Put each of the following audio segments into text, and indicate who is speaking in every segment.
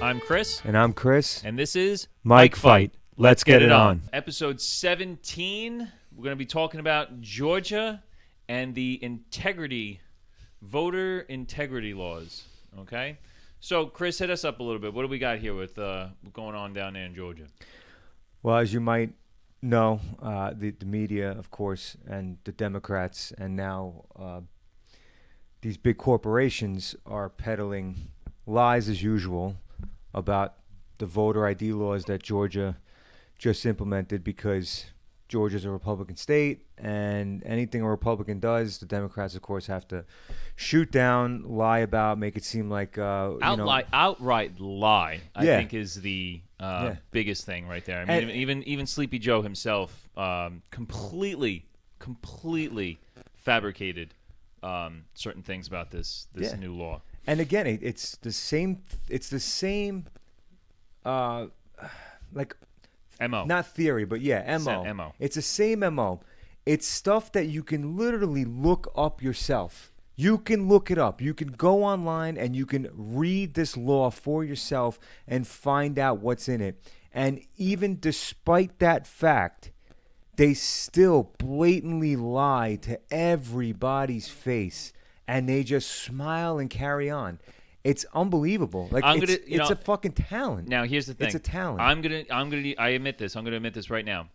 Speaker 1: I'm Chris.
Speaker 2: And I'm Chris.
Speaker 1: And this is
Speaker 2: Mike Fight. Let's get it on.
Speaker 1: Episode 17. We're going to be talking about Georgia and the voter integrity laws. Okay? So, Chris, hit us up a little bit. What do we got here with going on down there in Georgia?
Speaker 2: Well, as you might know, the media, of course, and the Democrats, and now these big corporations are peddling lies as usual about the voter ID laws that Georgia just implemented, because Georgia's a Republican state, and anything a Republican does, the Democrats, of course, have to shoot down, lie about, make it seem like
Speaker 1: outright lie. I
Speaker 2: Yeah.
Speaker 1: think is the biggest thing right there. I mean, even Sleepy Joe himself completely fabricated certain things about this new law.
Speaker 2: And again, it's the same. Like
Speaker 1: MO.
Speaker 2: Not theory, but yeah, MO.
Speaker 1: MO.
Speaker 2: It's the same MO. It's stuff that you can literally look up yourself. You can look it up. You can go online and you can read this law for yourself and find out what's in it. And even despite that fact, they still blatantly lie to everybody's face, and they just smile and carry on. It's unbelievable. Like it's a fucking talent.
Speaker 1: Now here's the thing.
Speaker 2: It's a talent.
Speaker 1: I admit this. I'm gonna admit this right now.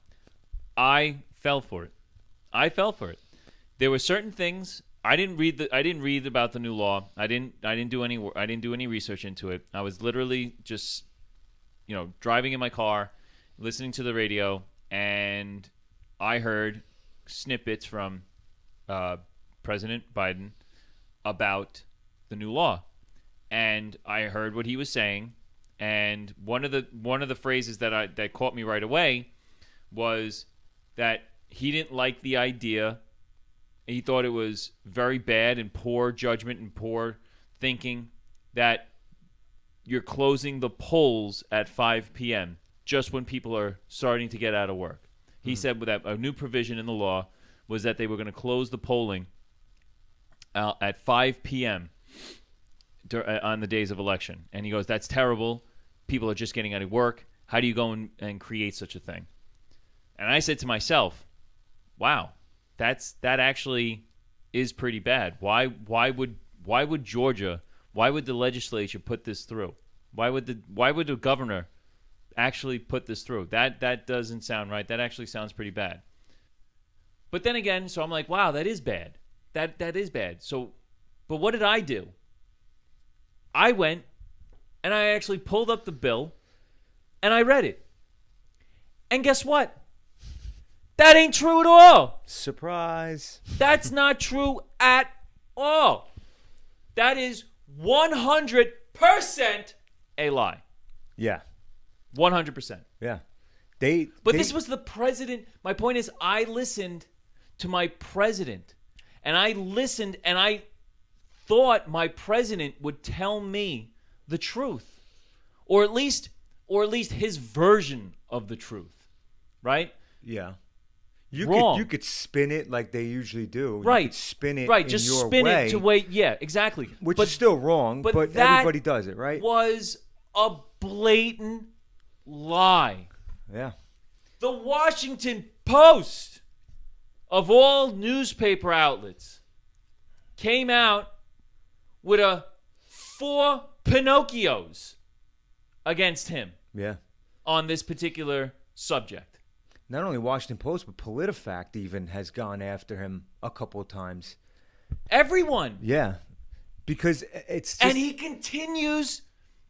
Speaker 1: I fell for it. There were certain things I didn't read about the new law. I didn't do any research into it. I was literally just, driving in my car, listening to the radio, and I heard snippets from President Biden about the new law. And I heard what he was saying, and one of the phrases that caught me right away was that he didn't like the idea. He thought it was very bad and poor judgment and poor thinking that you're closing the polls at 5 p.m. just when people are starting to get out of work. He said that a new provision in the law was that they were going to close the polling at 5 p.m. on the days of election. And he goes, that's terrible. People are just getting out of work. How do you go and create such a thing? And I said to myself, wow, that actually is pretty bad. Why would Georgia, why would the legislature put this through? Why would the governor actually put this through? That doesn't sound right. That actually sounds pretty bad. But then again, so I'm like, wow, that is bad. That is bad. So, but what did I do? I went and I actually pulled up the bill and I read it. And guess what? That ain't true at all.
Speaker 2: Surprise.
Speaker 1: That's not true at all. That is 100% a lie.
Speaker 2: Yeah.
Speaker 1: 100%.
Speaker 2: Yeah.
Speaker 1: This was the president. My point is, I listened to my president. And I listened and I thought my president would tell me the truth. Or at least his version of the truth. Right?
Speaker 2: Yeah.
Speaker 1: Wrong.
Speaker 2: You could spin it like they usually do.
Speaker 1: Right.
Speaker 2: You could spin it
Speaker 1: right.
Speaker 2: in
Speaker 1: Just
Speaker 2: your
Speaker 1: spin
Speaker 2: way,
Speaker 1: it to wait. Yeah, exactly.
Speaker 2: Which is still wrong, but everybody does it, right?
Speaker 1: Was a blatant lie.
Speaker 2: Yeah.
Speaker 1: The Washington Post, of all newspaper outlets, came out with 4 Pinocchios against him.
Speaker 2: Yeah.
Speaker 1: On this particular subject.
Speaker 2: Not only Washington Post, but PolitiFact even has gone after him a couple of times.
Speaker 1: Everyone.
Speaker 2: Yeah. Because it's just...
Speaker 1: And he continues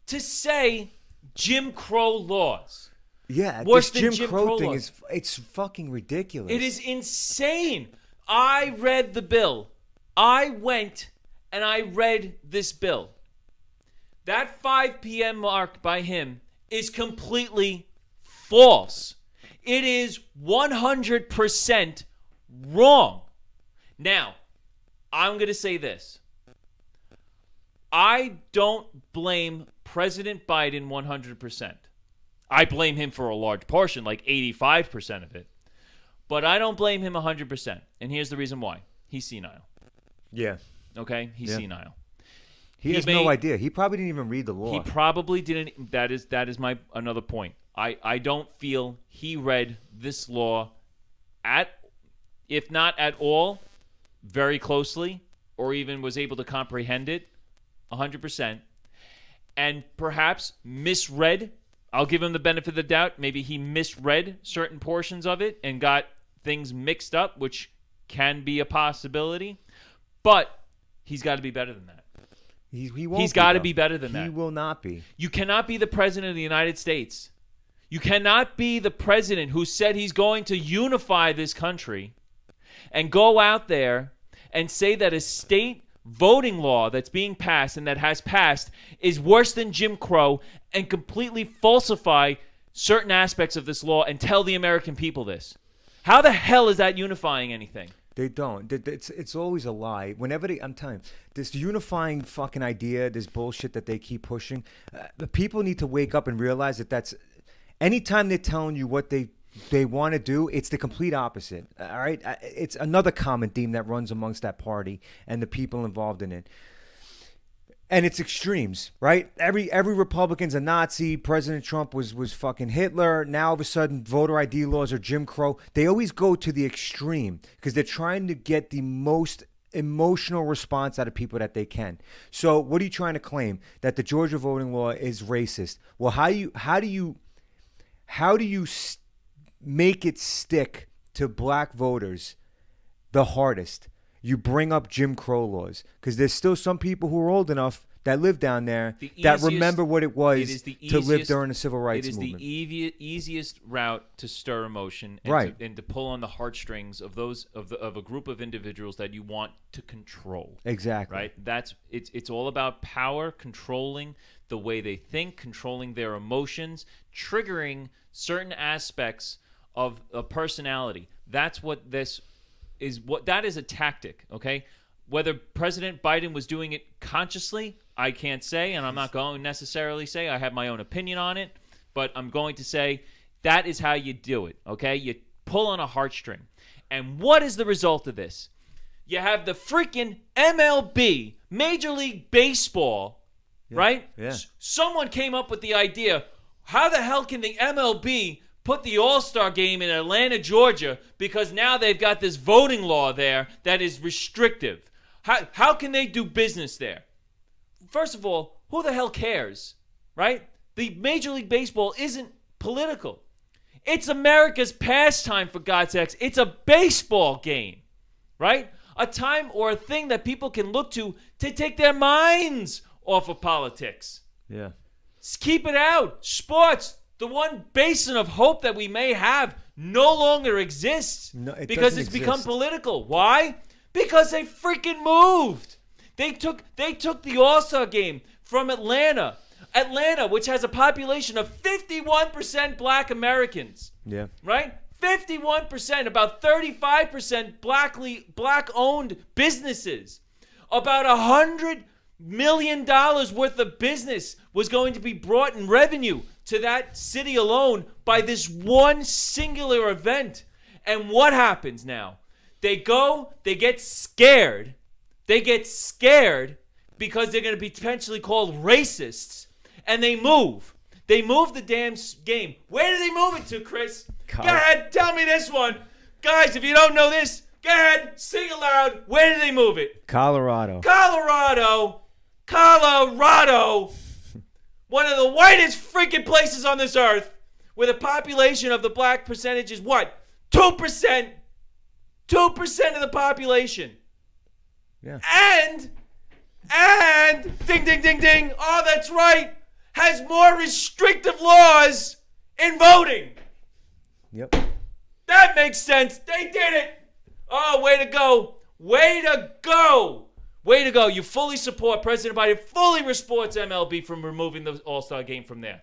Speaker 1: to say Jim Crow laws.
Speaker 2: Yeah,
Speaker 1: Worse
Speaker 2: this
Speaker 1: than
Speaker 2: Jim Crow thing
Speaker 1: laws.
Speaker 2: it's fucking ridiculous.
Speaker 1: It is insane. I read the bill. I went and I read this bill. That 5 p.m. mark by him is completely false. It is 100% wrong. Now, I'm going to say this. I don't blame President Biden 100%. I blame him for a large portion, like 85% of it. But I don't blame him 100%. And here's the reason why. He's senile.
Speaker 2: Yeah.
Speaker 1: Okay? He's senile.
Speaker 2: He has no idea. He probably didn't even read the law.
Speaker 1: He probably didn't. That is my another point. I don't feel he read this law if not at all, very closely, or even was able to comprehend it 100%, and perhaps misread. I'll give him the benefit of the doubt. Maybe he misread certain portions of it and got things mixed up, which can be a possibility. But he's got to be better than that. He's got to be better than that.
Speaker 2: He will not be.
Speaker 1: You cannot be the president of the United States. You cannot be the president who said he's going to unify this country and go out there and say that a state voting law that's being passed and that has passed is worse than Jim Crow and completely falsify certain aspects of this law and tell the American people this. How the hell is that unifying anything?
Speaker 2: They don't. It's always a lie. Whenever I'm telling you, this unifying fucking idea, this bullshit that they keep pushing, the people need to wake up and realize that's anytime they're telling you what they want to do, it's the complete opposite. All right? It's another common theme that runs amongst that party and the people involved in it. And it's extremes, right? Every Republican's a Nazi. President Trump was fucking Hitler. Now all of a sudden, voter ID laws are Jim Crow. They always go to the extreme because they're trying to get the most emotional response out of people that they can. So what are you trying to claim? That the Georgia voting law is racist? Well, how do you make it stick to black voters the hardest? You bring up Jim Crow laws because there's still some people who are old enough that live down there that remember what it was to live during the civil rights movement.
Speaker 1: It is the easiest route to stir emotion and to pull on the heartstrings of those of a group of individuals that you want to control.
Speaker 2: Exactly.
Speaker 1: Right? It's all about power, controlling the way they think, controlling their emotions, triggering certain aspects of a personality. That's what this is. That is a tactic, okay? Whether President Biden was doing it consciously, I can't say, and I'm not going to necessarily say. I have my own opinion on it, but I'm going to say that is how you do it, okay? You pull on a heartstring. And what is the result of this? You have the freaking MLB, Major League Baseball, right?
Speaker 2: Yeah.
Speaker 1: Someone came up with the idea, how the hell can the MLB put the All-Star game in Atlanta, Georgia, because now they've got this voting law there that is restrictive. How can they do business there? First of all, who the hell cares, right? The Major League Baseball isn't political. It's America's pastime, for God's sakes. It's a baseball game, right? A time or a thing that people can look to take their minds off of politics.
Speaker 2: Yeah.
Speaker 1: Keep it out. Sports, the one basin of hope that we may have, no longer exists because it's become political. Why? Because they freaking moved. They took the All-Star game from Atlanta, which has a population of 51% black Americans.
Speaker 2: Yeah.
Speaker 1: Right? 51%, about 35% black-owned businesses. About $100 million worth of business was going to be brought in revenue to that city alone by this one singular event. And what happens now? They get scared. They get scared because they're going to be potentially called racists. And they move. They move the damn game. Where do they move it to, Chris? Go ahead, tell me this one. Guys, if you don't know this, go ahead, sing it loud. Where do they move it?
Speaker 2: Colorado.
Speaker 1: One of the whitest freaking places on this earth, where the population of the black percentage is what? 2%. 2% of the population.
Speaker 2: Yeah.
Speaker 1: And ding, ding, ding, ding. Oh, that's right. Has more restrictive laws in voting.
Speaker 2: Yep.
Speaker 1: That makes sense. They did it. Oh, way to go. Way to go. Way to go. You fully support President Biden, fully supports MLB from removing the All-Star game from there.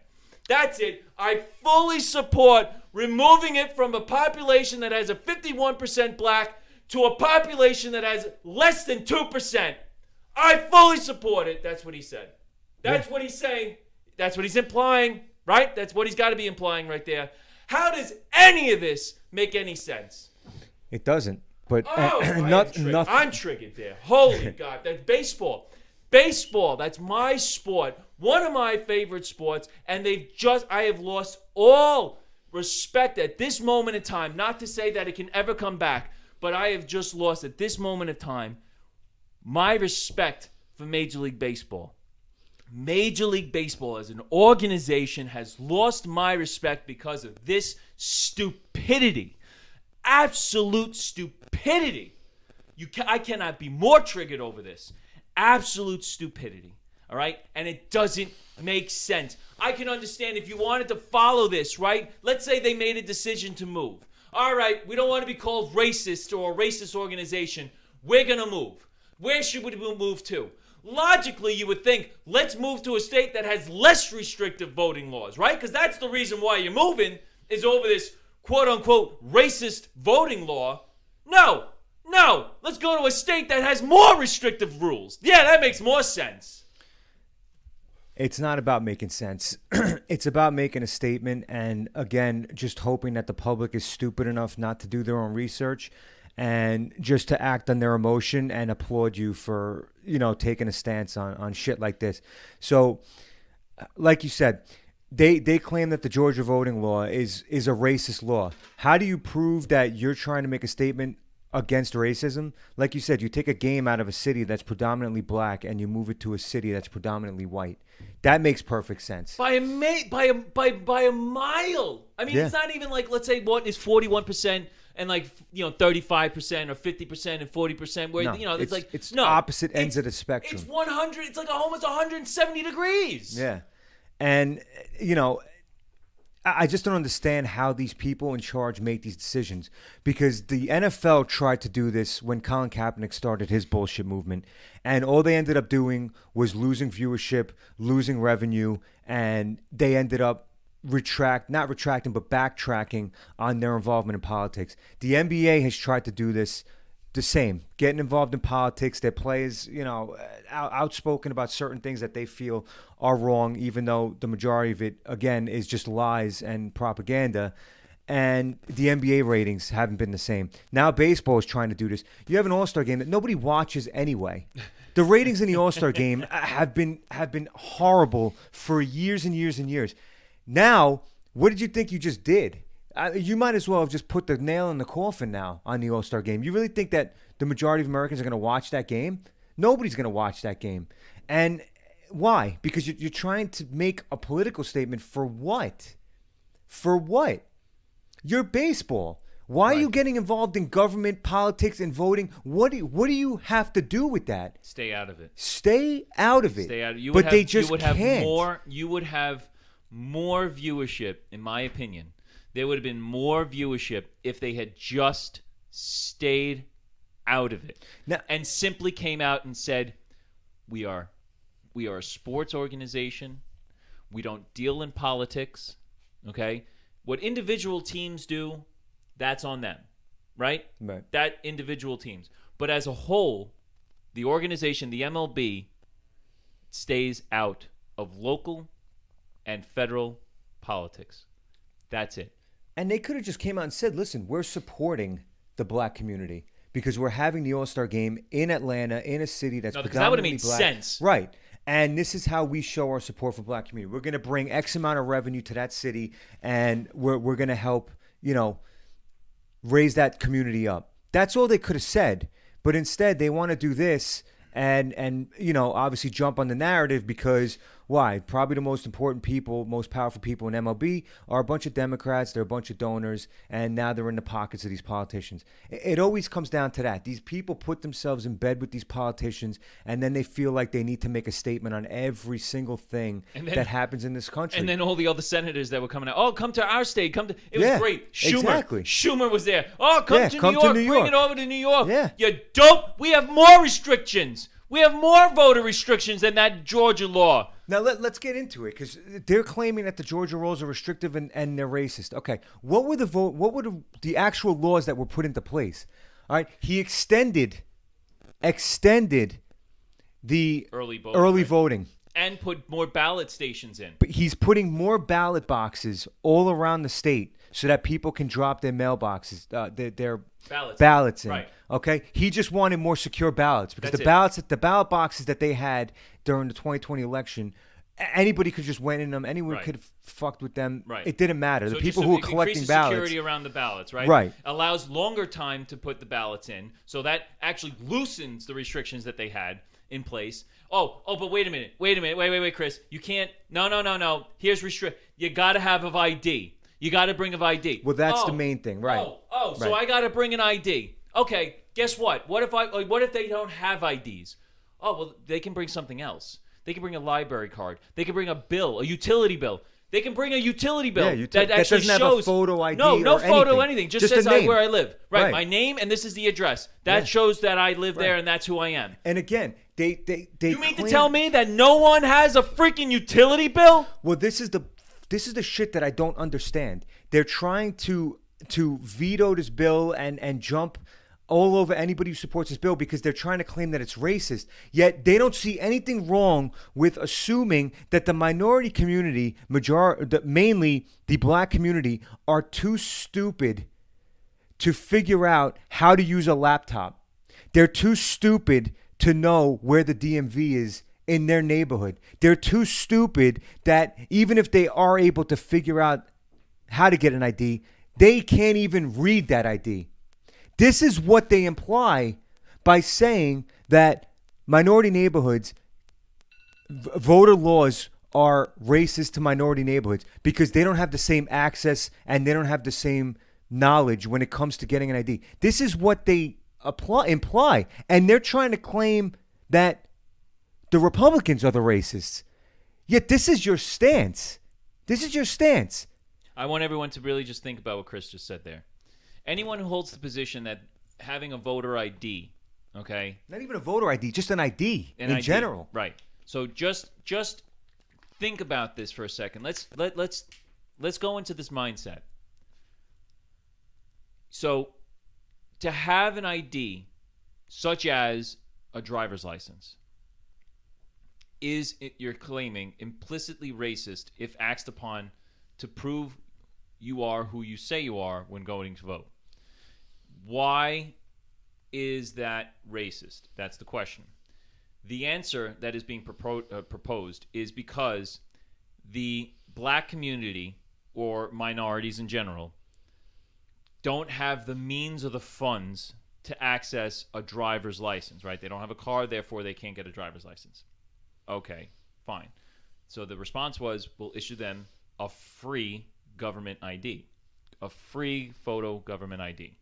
Speaker 1: That's it. I fully support removing it from a population that has a 51% black to a population that has less than 2%. I fully support it. That's what he said. That's what he's saying. That's what he's implying, right? That's what he's got to be implying right there. How does any of this make any sense?
Speaker 2: It doesn't. But
Speaker 1: I'm triggered there. Holy God. That's baseball. Baseball, that's my sport, one of my favorite sports, and I have lost all respect at this moment in time. Not to say that it can ever come back, but I have just lost at this moment of time my respect for Major League Baseball. Major League Baseball as an organization has lost my respect because of this stupidity. Absolute stupidity. I cannot be more triggered over this. Absolute stupidity. All right? And it doesn't make sense. I can understand if you wanted to follow this, right? Let's say they made a decision to move. All right, we don't want to be called racist or a racist organization. We're going to move. Where should we move to? Logically, you would think, let's move to a state that has less restrictive voting laws, right? Because that's the reason why you're moving, is over this quote-unquote racist voting law. No. Let's go to a state that has more restrictive rules. Yeah, that makes more sense.
Speaker 2: It's not about making sense. It's about making a statement and, again, just hoping that the public is stupid enough not to do their own research and just to act on their emotion and applaud you for, taking a stance on shit like this. So, like you said, they claim that the Georgia voting law is a racist law. How do you prove that you're trying to make a statement against racism? Like you said, you take a game out of a city that's predominantly black and you move it to a city that's predominantly white. That makes perfect sense.
Speaker 1: By a mile. I mean, It's not even like, let's say what is 41% and 35% or 50% and 40%. Where
Speaker 2: it's opposite ends of the spectrum.
Speaker 1: It's 100. It's like almost 170 degrees.
Speaker 2: Yeah, and I just don't understand how these people in charge make these decisions, because the NFL tried to do this when Colin Kaepernick started his bullshit movement, and all they ended up doing was losing viewership, losing revenue, and they ended up backtracking on their involvement in politics. The NBA has tried to do this the same, getting involved in politics. Their players, outspoken about certain things that they feel are wrong, even though the majority of it, again, is just lies and propaganda. And the NBA ratings haven't been the same. Now baseball is trying to do this. You have an All-Star game that nobody watches anyway. The ratings in the All-Star game have been horrible for years and years and years. Now, what did you think you just did? You might as well have just put the nail in the coffin now on the All-Star game. You really think that the majority of Americans are going to watch that game? Nobody's going to watch that game. And why? Because you're trying to make a political statement for what? For what? You're baseball. Why are you getting involved in government, politics, and voting? What do you have to do with that?
Speaker 1: Stay out of it.
Speaker 2: Stay out of it.
Speaker 1: Stay out of it.
Speaker 2: They just can't.
Speaker 1: You would have more viewership, in my opinion. There would have been more viewership if they had just stayed out of it and simply came out and said, we are a sports organization. We don't deal in politics. Okay? What individual teams do, that's on them. Right? That individual teams. But as a whole, the organization, the MLB, stays out of local and federal politics. That's it.
Speaker 2: And they could have just came out and said, listen, we're supporting the black community because we're having the All-Star game in Atlanta, in a city that's predominantly black.
Speaker 1: That would have made sense.
Speaker 2: Right. And this is how we show our support for black community. We're going to bring X amount of revenue to that city, and we're going to help, raise that community up. That's all they could have said. But instead, they want to do this and obviously jump on the narrative because why? Probably the most important people, most powerful people in MLB are a bunch of Democrats. They're a bunch of donors, and now they're in the pockets of these politicians. It always comes down to that. These people put themselves in bed with these politicians, and then they feel like they need to make a statement on every single thing that happens in this country.
Speaker 1: And then all the other senators that were coming out, oh, come to our state. It was great.
Speaker 2: Exactly.
Speaker 1: Schumer was there. Oh, come to New York. Bring it over to New York.
Speaker 2: Yeah.
Speaker 1: You dope. We have more restrictions. We have more voter restrictions than that Georgia law.
Speaker 2: Now, let's get into it, because they're claiming that the Georgia laws are restrictive and they're racist. Okay, what were the actual laws that were put into place? All right, he extended the early voting.
Speaker 1: And put more ballot stations in.
Speaker 2: But he's putting more ballot boxes all around the state so that people can drop their mailboxes, their ballots in.
Speaker 1: Right.
Speaker 2: Okay, he just wanted more secure ballots because the ballot boxes that they had during the 2020 election, anybody could just went in them. Anyone could have fucked with them.
Speaker 1: Right.
Speaker 2: It didn't matter.
Speaker 1: So
Speaker 2: the people who were collecting ballots.
Speaker 1: Security around the ballots, right?
Speaker 2: Right.
Speaker 1: Allows longer time to put the ballots in, so that actually loosens the restrictions that they had in place. Oh, but wait a minute, wait, Chris, you can't. No. Here's you got to have an ID. You got to bring an ID.
Speaker 2: Well, that's the main thing, right?
Speaker 1: So I got to bring an ID. Okay, guess what? What if they don't have IDs? Oh, well, they can bring something else. They can bring a library card. They can bring a bill, a utility bill. They can bring a utility bill that actually
Speaker 2: doesn't
Speaker 1: shows
Speaker 2: have a photo ID.
Speaker 1: No photo, anything. Just says where I live. Right, my name and this is the address. That shows that I live there and that's who I am.
Speaker 2: And again, they
Speaker 1: You mean to tell me that no one has a freaking utility bill?
Speaker 2: Well, this is the shit that I don't understand. They're trying to veto this bill and jump all over anybody who supports this bill because they're trying to claim that it's racist. Yet they don't see anything wrong with assuming that the minority community, mainly the black community, are too stupid to figure out how to use a laptop. They're too stupid to know where the DMV is in their neighborhood. They're too stupid that even if they are able to figure out how to get an ID, they can't even read that ID. This is what they imply by saying that minority neighborhoods, voter laws are racist to minority neighborhoods because they don't have the same access and they don't have the same knowledge when it comes to getting an ID. This is what they imply. And they're trying to claim that the Republicans are the racists. Yet this is your stance. This is your stance.
Speaker 1: I want everyone to really just think about what Chris just said there. Anyone who holds the position that having a voter ID, okay?
Speaker 2: Not even a voter ID, just an ID in general.
Speaker 1: Right. So just think about this for a second. Let's go into this mindset. So to have an ID such as a driver's license you're claiming implicitly racist if asked upon to prove you are who you say you are when going to vote. Why is that racist? That's the question. The answer that is being proposed is because the black community or minorities in general don't have the means or the funds to access a driver's license, right? They don't have a car, therefore they can't get a driver's license. Okay, fine. So the response was, we'll issue them a free government ID, a free photo government ID,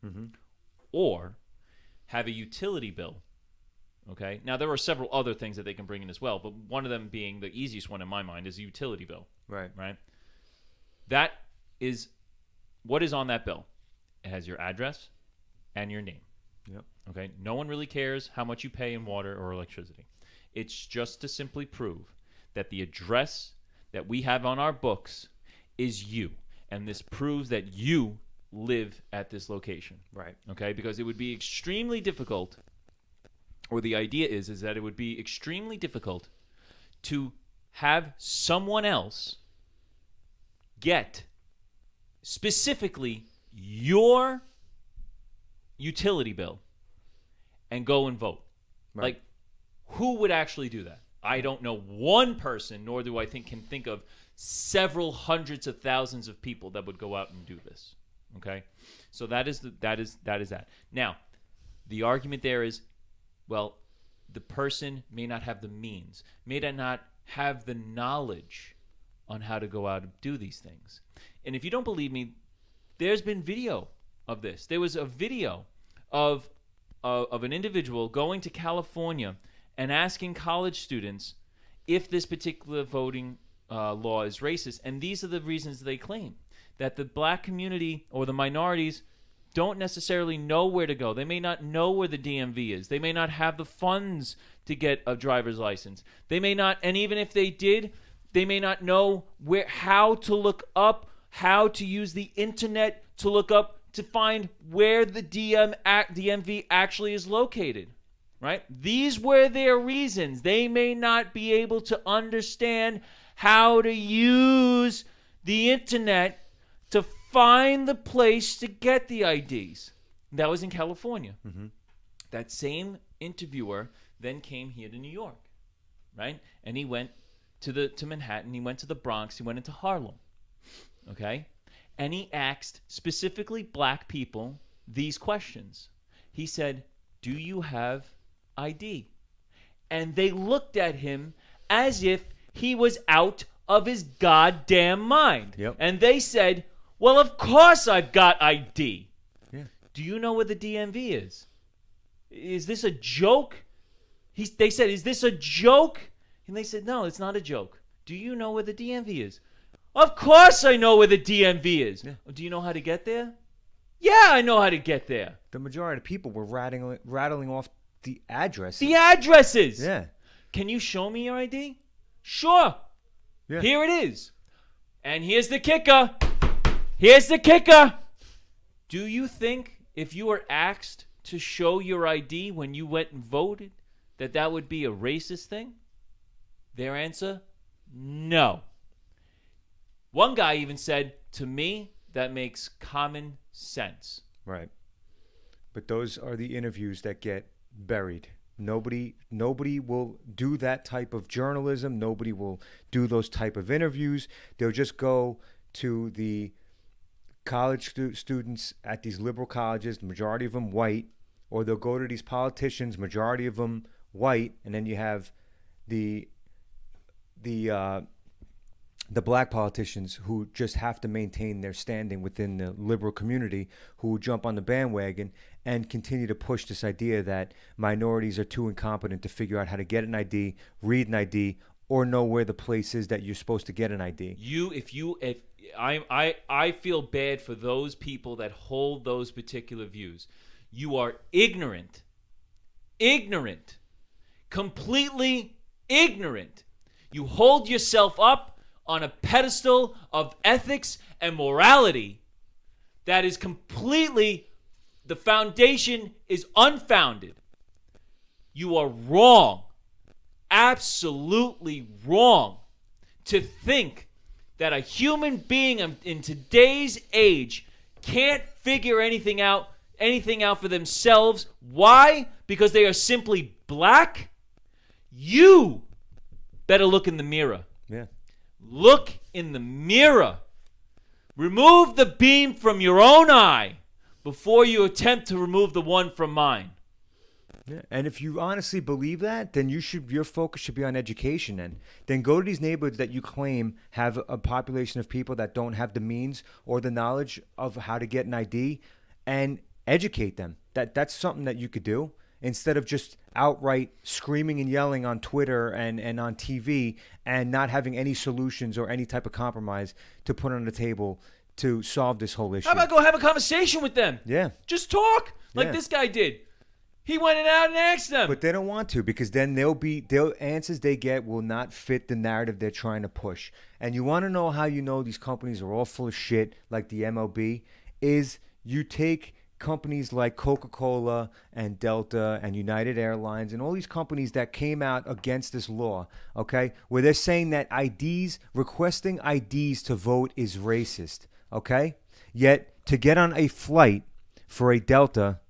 Speaker 1: or have a utility bill. Okay. Now there are several other things that they can bring in as well, but one of them being the easiest one in my mind is a utility bill.
Speaker 2: Right.
Speaker 1: Right. That is what is on that bill. It has your address and your name.
Speaker 2: Yep.
Speaker 1: Okay. No one really cares how much you pay in water or electricity. It's just to simply prove that the address that we have on our books is you. And this proves that you live at this location.
Speaker 2: Right.
Speaker 1: Okay? Because it would be extremely difficult, or the idea is that it would be extremely difficult to have someone else get specifically your utility bill and go and vote.
Speaker 2: Right.
Speaker 1: Like, who would actually do that? I don't know one person, nor do I can think of several hundreds of thousands of people that would go out and do this. Okay, so that is that. Now, the argument there is, well, the person may not have the means, may not have the knowledge on how to go out and do these things. And if you don't believe me, there's been video of this. There was a video of an individual going to California and asking college students if this particular voting law is racist. And these are the reasons they claim. That the black community or the minorities don't necessarily know where to go. They may not know where the DMV is. They may not have the funds to get a driver's license. They may not, and even if they did, they may not know how to look up, how to use the internet to look up to find where the DMV actually is located. right? These were their reasons. They may not be able to understand how to use the internet to find the place to get the IDs. That was in California.
Speaker 2: Mm-hmm.
Speaker 1: That same interviewer then came here to New York, right? And he went to Manhattan. He went to the Bronx. He went into Harlem, okay? And he asked specifically black people these questions. He said, "Do you have ID?" And they looked at him as if he was out of his goddamn mind.
Speaker 2: Yep.
Speaker 1: And they said, "Well, of course I've got ID."
Speaker 2: Yeah.
Speaker 1: Do you know where the DMV is? Is this a joke? They said, "Is this a joke?" And they said, "No, it's not a joke." Do you know where the DMV is? Of course I know where the DMV is.
Speaker 2: Yeah.
Speaker 1: Do you know how to get there? Yeah, I know how to get there.
Speaker 2: The majority of people were rattling off the address.
Speaker 1: The addresses.
Speaker 2: Yeah.
Speaker 1: Can you show me your ID? Sure.
Speaker 2: Yeah.
Speaker 1: Here it is. And here's the kicker. Here's the kicker. Do you think if you were asked to show your ID when you went and voted, that would be a racist thing? Their answer, no. One guy even said, "To me, that makes common sense."
Speaker 2: Right. But those are the interviews that get buried. Nobody will do that type of journalism. Nobody will do those type of interviews. They'll just go to the college students at these liberal colleges, the majority of them white, or they'll go to these politicians, majority of them white, and then you have the black politicians who just have to maintain their standing within the liberal community, who jump on the bandwagon and continue to push this idea that minorities are too incompetent to figure out how to get an ID, read an ID, or know where the place is that you're supposed to get an ID.
Speaker 1: I feel bad for those people that hold those particular views. You are ignorant, completely ignorant. You hold yourself up on a pedestal of ethics and morality that is completely, the foundation is unfounded. You are wrong, absolutely wrong, to think that a human being in today's age can't figure anything out for themselves. Why? Because they are simply black? You better look in the mirror.
Speaker 2: Yeah.
Speaker 1: Look in the mirror. Remove the beam from your own eye before you attempt to remove the one from mine.
Speaker 2: Yeah. And if you honestly believe that, then your focus should be on education. And then go to these neighborhoods that you claim have a population of people that don't have the means or the knowledge of how to get an ID, and educate them. That's something that you could do instead of just outright screaming and yelling on Twitter and on TV and not having any solutions or any type of compromise to put on the table to solve this whole issue.
Speaker 1: How about go have a conversation with them?
Speaker 2: Yeah.
Speaker 1: Just talk like
Speaker 2: Yeah.
Speaker 1: this guy did. He went out and asked them.
Speaker 2: But they don't want to, because then they'll answers they get will not fit the narrative they're trying to push. And you want to know how you know these companies are all full of shit, like the MLB, is you take companies like Coca-Cola and Delta and United Airlines and all these companies that came out against this law, okay, where they're saying that requesting IDs to vote is racist, okay? Yet to get on a flight for a Delta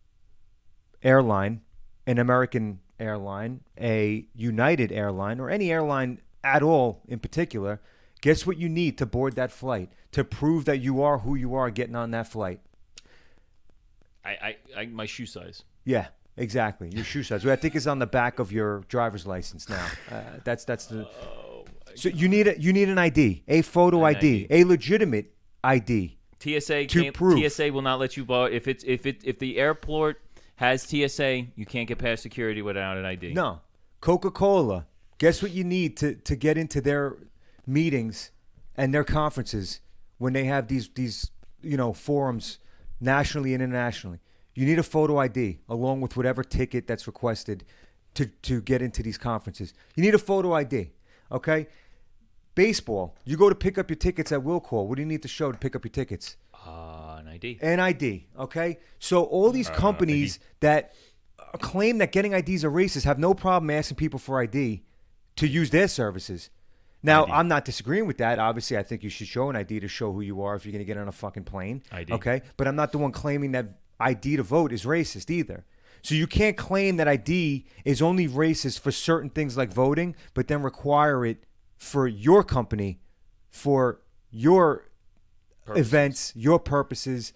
Speaker 2: airline, an American airline, a United airline, or any airline at all in particular, guess what you need to board that flight to prove that you are who you are getting on that flight?
Speaker 1: My shoe size.
Speaker 2: Yeah, exactly. Your shoe size. I think is on the back of your driver's license now. That's the. So you need an ID, a photo ID, a legitimate ID.
Speaker 1: TSA
Speaker 2: to prove.
Speaker 1: TSA will not let you borrow if the airport has TSA, you can't get past security without an ID.
Speaker 2: No. Coca-Cola. Guess what you need to get into their meetings and their conferences when they have these forums nationally and internationally. You need a photo ID along with whatever ticket that's requested to get into these conferences. You need a photo ID, okay? Baseball. You go to pick up your tickets at Will Call. What do you need to show to pick up your tickets?
Speaker 1: An ID.
Speaker 2: An ID, okay? So all these companies that claim that getting IDs are racist have no problem asking people for ID to use their services. Now,
Speaker 1: ID.
Speaker 2: I'm not disagreeing with that. Obviously, I think you should show an ID to show who you are if you're going to get on a fucking plane.
Speaker 1: ID.
Speaker 2: Okay? But I'm not the one claiming that ID to vote is racist either. So you can't claim that ID is only racist for certain things like voting, but then require it for your company, for your events, your purposes,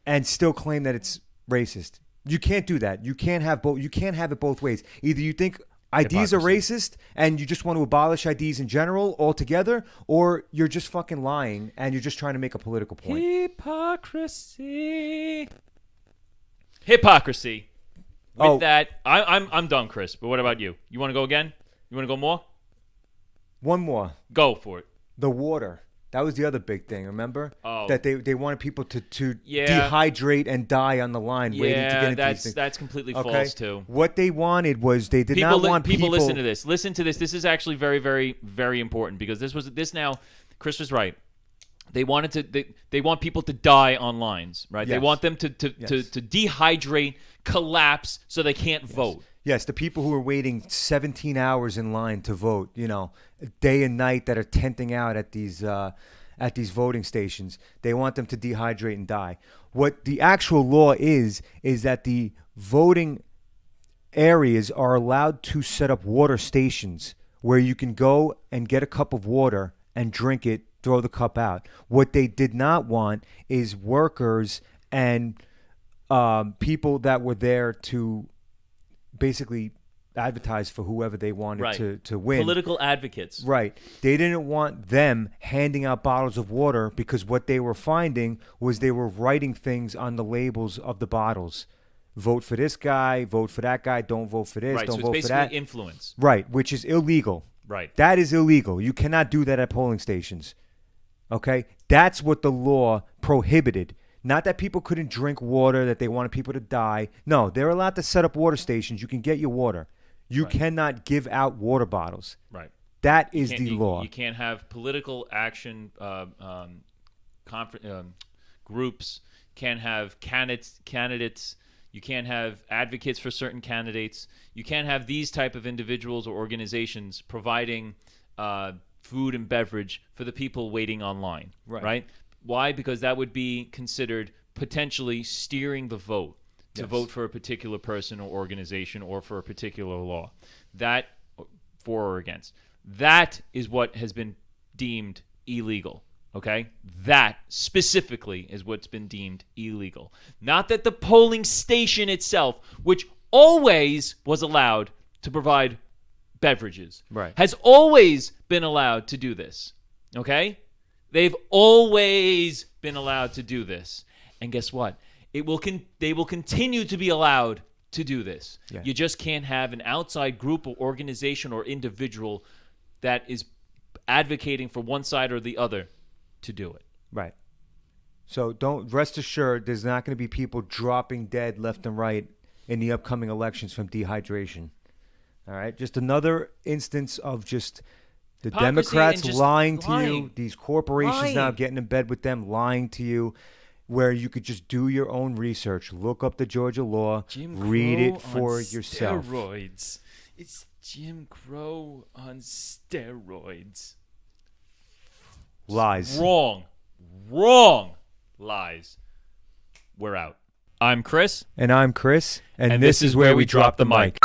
Speaker 2: and still claim that it's racist. You can't do that. You can't have both. You can't have it both ways. Either you think IDs are racist and you just want to abolish IDs in general altogether, or you're just fucking lying and you're just trying to make a political point.
Speaker 1: Hypocrisy. With that, I'm done, Chris. But what about you? You want to go again? You want to go more?
Speaker 2: One more.
Speaker 1: Go for it.
Speaker 2: The water. That was the other big thing, remember?
Speaker 1: Oh.
Speaker 2: That they wanted people to dehydrate and die on the line waiting to get into these things.
Speaker 1: That's completely false, too.
Speaker 2: What they wanted was they did not want people...
Speaker 1: People listen to this. Listen to this. This is actually very, very, very important because Chris was right. They want people to die on lines, right?
Speaker 2: Yes.
Speaker 1: They want them to dehydrate, collapse, so they can't vote.
Speaker 2: Yes, the people who are waiting 17 hours in line to vote, day and night, that are tenting out at these voting stations, they want them to dehydrate and die. What the actual law is that the voting areas are allowed to set up water stations where you can go and get a cup of water and drink it, throw the cup out. What they did not want is workers and people that were there to basically advertise for whoever they wanted to win.
Speaker 1: Political advocates.
Speaker 2: Right. They didn't want them handing out bottles of water because what they were finding was they were writing things on the labels of the bottles. Vote for this guy, vote for that guy, don't vote for this,
Speaker 1: right,
Speaker 2: don't
Speaker 1: so
Speaker 2: vote
Speaker 1: it's
Speaker 2: for that.
Speaker 1: basically influence.
Speaker 2: Right, which is illegal.
Speaker 1: Right.
Speaker 2: That is illegal. You cannot do that at polling stations. Okay? That's what the law prohibited. Not that people couldn't drink water, that they wanted people to die. No, they're allowed to set up water stations. You can get your water. You cannot give out water bottles.
Speaker 1: Right.
Speaker 2: That is the law.
Speaker 1: You can't have political action groups. Can't have candidates. You can't have advocates for certain candidates. You can't have these type of individuals or organizations providing food and beverage for the people waiting online. Right? Why? Because that would be considered potentially steering the vote to vote for a particular person or organization or for a particular law. That, for or against. That is what has been deemed illegal. Okay? That specifically is what's been deemed illegal. Not that the polling station itself, which always was allowed to provide beverages, has always been allowed to do this. Okay? They've always been allowed to do this. And guess what? They will continue to be allowed to do this. Yeah. You just can't have an outside group or organization or individual that is advocating for one side or the other to do it.
Speaker 2: Right. So rest assured there's not going to be people dropping dead left and right in the upcoming elections from dehydration. All right? Just another instance of just the Democrats lying to you, these corporations now getting in bed with them, lying to you, where you could just do your own research, look up the Georgia law, read it for yourself.
Speaker 1: Steroids. It's Jim Crow on steroids.
Speaker 2: Lies.
Speaker 1: Wrong. Lies. We're out. I'm Chris.
Speaker 2: And I'm Chris. And this is where we drop the mic.